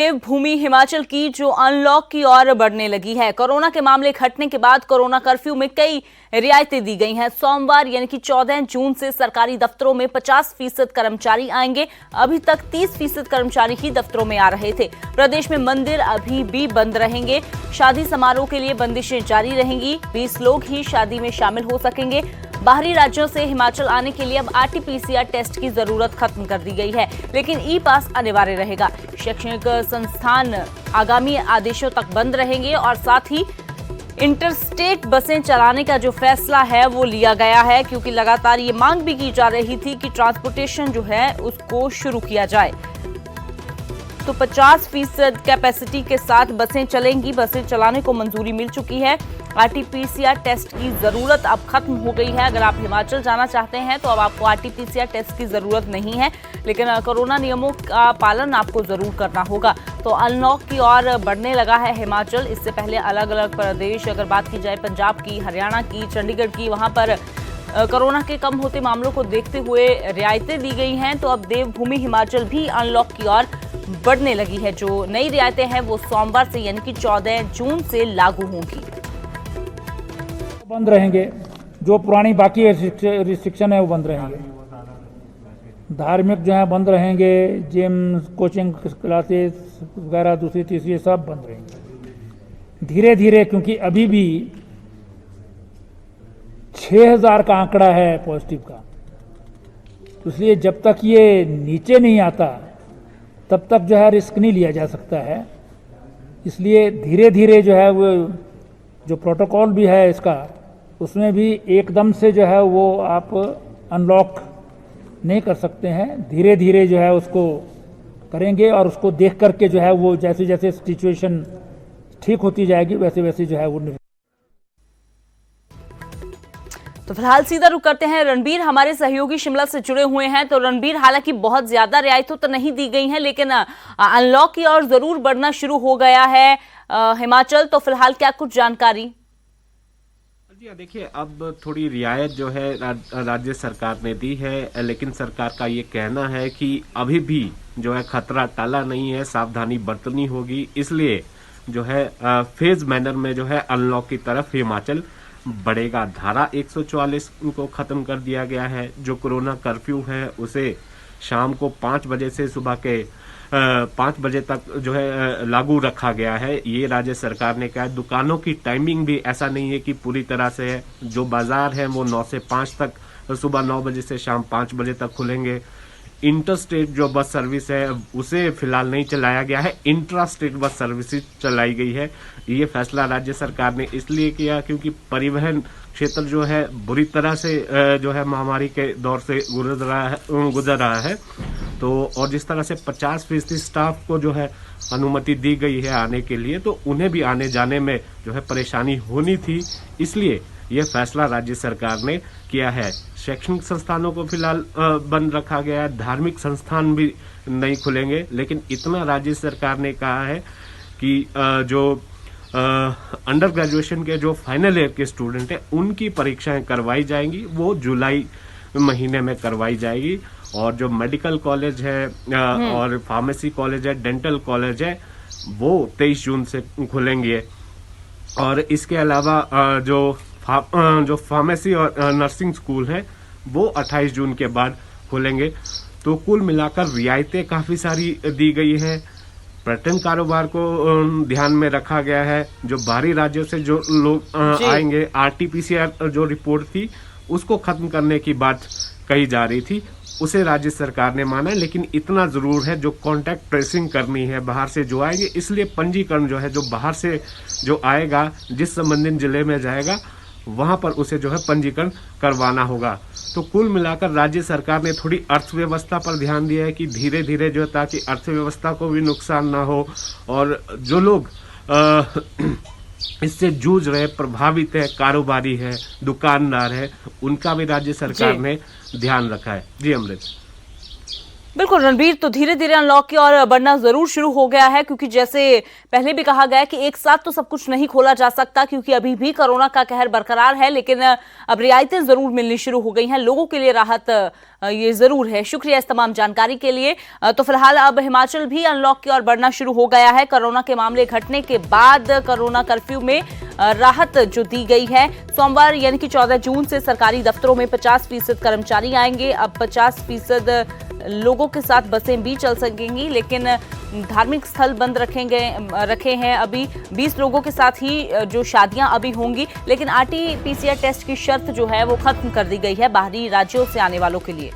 देवभूमि हिमाचल की जो अनलॉक की ओर बढ़ने लगी है। कोरोना के मामले घटने के बाद कोरोना कर्फ्यू में कई रियायतें दी गई हैं। सोमवार यानी कि 14 जून से सरकारी दफ्तरों में 50% कर्मचारी आएंगे। अभी तक 30% कर्मचारी ही दफ्तरों में आ रहे थे। प्रदेश में मंदिर अभी भी बंद रहेंगे। शादी समारोह के लिए बंदिशें जारी रहेंगी। 20 लोग ही शादी में शामिल हो सकेंगे। बाहरी राज्यों से हिमाचल आने के लिए अब आरटी-पीसीआर टेस्ट की जरूरत खत्म कर दी गई है, लेकिन ई पास अनिवार्य रहेगा। शैक्षणिक संस्थान आगामी आदेशों तक बंद रहेंगे और साथ ही इंटरस्टेट बसें चलाने का जो फैसला है वो लिया गया है, क्योंकि लगातार ये मांग भी की जा रही थी कि ट्रांसपोर्टेशन जो है उसको शुरू किया जाए। तो 50% कैपेसिटी के साथ बसें चलेंगी। बसें चलाने को मंजूरी मिल चुकी है। आरटी-पीसीआर टेस्ट की जरूरत अब खत्म हो गई है। अगर आप हिमाचल जाना चाहते हैं तो अब आपको आरटी-पीसीआर टेस्ट की जरूरत नहीं है, लेकिन कोरोना नियमों का पालन आपको जरूर करना होगा। तो अनलॉक की ओर बढ़ने लगा है हिमाचल। इससे पहले अलग अलग प्रदेश, अगर बात की जाए पंजाब की, हरियाणा की, चंडीगढ़ की, वहां पर कोरोना के कम होते मामलों को देखते हुए रियायतें दी गई हैं। तो अब देवभूमि हिमाचल भी अनलॉक की ओर बढ़ने लगी है। जो नई रियायतें हैं वो सोमवार से यानी कि 14 जून से लागू होंगी। बंद रहेंगे। जो पुरानी बाकी रिस्ट्रिक्शन है वो बंद रहेंगे। धार्मिक जो है बंद रहेंगे। जिम, कोचिंग क्लासेस वगैरह दूसरी तीसरी सब बंद रहेंगे धीरे धीरे, क्योंकि अभी भी 6000 का आंकड़ा है पॉजिटिव का। इसलिए जब तक ये नीचे नहीं आता तब तक जो है रिस्क नहीं लिया जा सकता है। इसलिए धीरे धीरे जो है वो जो प्रोटोकॉल भी है इसका, उसमें भी एकदम से जो है वो आप अनलॉक नहीं कर सकते हैं। धीरे धीरे जो है उसको करेंगे और उसको देख करके जो है वो जैसे जैसे सिचुएशन ठीक होती जाएगी वैसे वैसे जो है वो। तो फिलहाल सीधा रुक करते हैं। रणबीर हमारे सहयोगी शिमला से जुड़े हुए हैं। तो रणबीर, हालांकि बहुत ज्यादा रियायतें तो नहीं दी गई हैं, लेकिन अनलॉक की ओर जरूर बढ़ना शुरू हो गया है हिमाचल। तो फिलहाल क्या कुछ जानकारी? जी देखिए, अब थोड़ी रियायत जो है राज्य सरकार ने दी है, लेकिन सरकार का ये कहना है कि अभी भी जो है खतरा टाला नहीं है, सावधानी बरतनी होगी। इसलिए जो है फेज मैनर में जो है अनलॉक की तरफ हिमाचल बढ़ेगा। धारा 144 को खत्म कर दिया गया है। जो कोरोना कर्फ्यू है उसे शाम को 5 बजे से सुबह के 5 बजे तक जो है लागू रखा गया है। ये राज्य सरकार ने कहा है। दुकानों की टाइमिंग भी ऐसा नहीं है कि पूरी तरह से है। जो बाजार है वो 9 से 5 तक, सुबह 9 बजे से शाम 5 बजे तक खुलेंगे। इंटरस्टेट जो बस सर्विस है उसे फिलहाल नहीं चलाया गया है, इंट्रा स्टेट बस सर्विस चलाई गई है। ये फैसला राज्य सरकार ने इसलिए किया क्योंकि परिवहन क्षेत्र जो है बुरी तरह से जो है महामारी के दौर से गुजर रहा है। तो और जिस तरह से 50% स्टाफ को जो है अनुमति दी गई है आने के लिए, तो उन्हें भी आने जाने में जो है परेशानी होनी थी। इसलिए यह फैसला राज्य सरकार ने किया है। शैक्षणिक संस्थानों को फिलहाल बंद रखा गया है। धार्मिक संस्थान भी नहीं खुलेंगे, लेकिन इतना राज्य सरकार ने कहा है कि जो अंडर ग्रेजुएशन के जो फाइनल ईयर के स्टूडेंट हैं उनकी परीक्षाएं करवाई जाएंगी, वो जुलाई महीने में करवाई जाएगी। और जो मेडिकल कॉलेज है और फार्मेसी कॉलेज है, डेंटल कॉलेज है, वो 23 जून से खुलेंगे। और इसके अलावा जो फार्मेसी और नर्सिंग स्कूल है वो 28 जून के बाद खुलेंगे। तो कुल मिलाकर रियायतें काफी सारी दी गई है। पर्यटन कारोबार को ध्यान में रखा गया है। जो बाहरी राज्यों से जो लोग आएंगे, आरटी-पीसीआर जो रिपोर्ट थी उसको खत्म करने की बात कही जा रही थी, उसे राज्य सरकार ने माना। लेकिन इतना जरूर है, जो कॉन्टैक्ट ट्रेसिंग करनी है बाहर से जो आएंगे, इसलिए पंजीकरण जो है, जो बाहर से जो आएगा, जिस संबंधित जिले में जाएगा वहां पर उसे जो है पंजीकरण करवाना होगा। तो कुल मिलाकर राज्य सरकार ने थोड़ी अर्थव्यवस्था पर ध्यान दिया है कि धीरे धीरे जो है ताकि अर्थव्यवस्था को भी नुकसान ना हो, और जो लोग इससे जूझ रहे, प्रभावित है, कारोबारी है, दुकानदार है, उनका भी राज्य सरकार ने ध्यान रखा है। जी अमृत। बिल्कुल रणबीर, तो धीरे धीरे अनलॉक की ओर बढ़ना जरूर शुरू हो गया है, क्योंकि जैसे पहले भी कहा गया कि एक साथ तो सब कुछ नहीं खोला जा सकता, क्योंकि अभी भी कोरोना का कहर बरकरार है। लेकिन अब रियायतें जरूर मिलनी शुरू हो गई हैं, लोगों के लिए राहत ये जरूर है। शुक्रिया इस तमाम जानकारी के लिए। तो फिलहाल अब हिमाचल भी अनलॉक की ओर बढ़ना शुरू हो गया है। कोरोना के मामले घटने के बाद कोरोना कर्फ्यू में राहत जो दी गई है, सोमवार यानी कि 14 जून से सरकारी दफ्तरों में 50% कर्मचारी आएंगे। अब 50% लोगों के साथ बसें भी चल सकेंगी, लेकिन धार्मिक स्थल बंद रखे हैं अभी। 20 लोगों के साथ ही जो शादियां अभी होंगी, लेकिन RT-PCR टेस्ट की शर्त जो है वो खत्म कर दी गई है बाहरी राज्यों से आने वालों के लिए।